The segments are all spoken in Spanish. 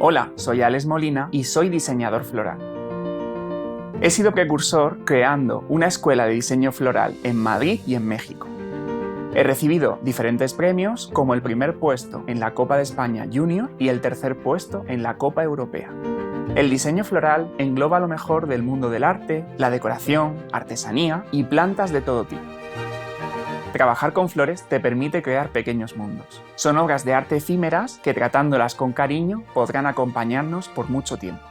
Hola, soy Alex Molina y soy diseñador floral. He sido precursor creando una escuela de diseño floral en Madrid y en México. He recibido diferentes premios, como el primer puesto en la Copa de España Junior y el tercer puesto en la Copa Europea. El diseño floral engloba lo mejor del mundo del arte, la decoración, artesanía y plantas de todo tipo. Trabajar con flores te permite crear pequeños mundos. Son obras de arte efímeras que, tratándolas con cariño, podrán acompañarnos por mucho tiempo.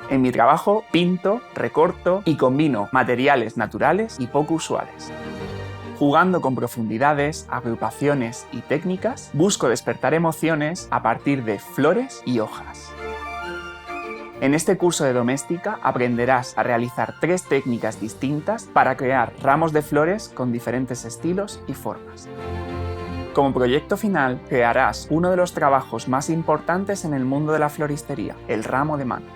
En mi trabajo pinto, recorto y combino materiales naturales y poco usuales. Jugando con profundidades, agrupaciones y técnicas, busco despertar emociones a partir de flores y hojas. En este curso de doméstica aprenderás a realizar 3 técnicas distintas para crear ramos de flores con diferentes estilos y formas. Como proyecto final, crearás uno de los trabajos más importantes en el mundo de la floristería, el ramo de mano.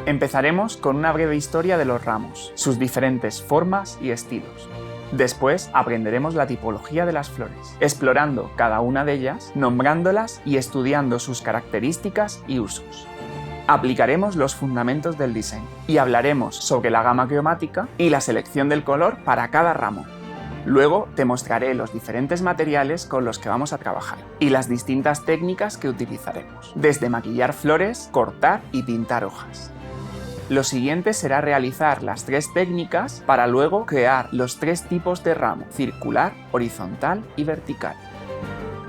Empezaremos con una breve historia de los ramos, sus diferentes formas y estilos. Después aprenderemos la tipología de las flores, explorando cada una de ellas, nombrándolas y estudiando sus características y usos. Aplicaremos los fundamentos del diseño y hablaremos sobre la gama cromática y la selección del color para cada ramo. Luego te mostraré los diferentes materiales con los que vamos a trabajar y las distintas técnicas que utilizaremos, desde maquillar flores, cortar y pintar hojas. Lo siguiente será realizar las 3 técnicas para luego crear los 3 tipos de ramo: circular, horizontal y vertical.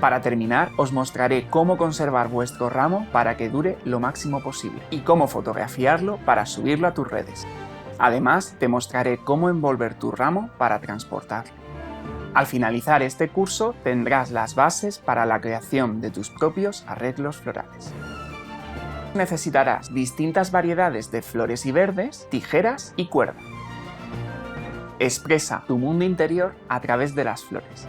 Para terminar, os mostraré cómo conservar vuestro ramo para que dure lo máximo posible y cómo fotografiarlo para subirlo a tus redes. Además, te mostraré cómo envolver tu ramo para transportarlo. Al finalizar este curso, tendrás las bases para la creación de tus propios arreglos florales. Necesitarás distintas variedades de flores y verdes, tijeras y cuerda. Expresa tu mundo interior a través de las flores.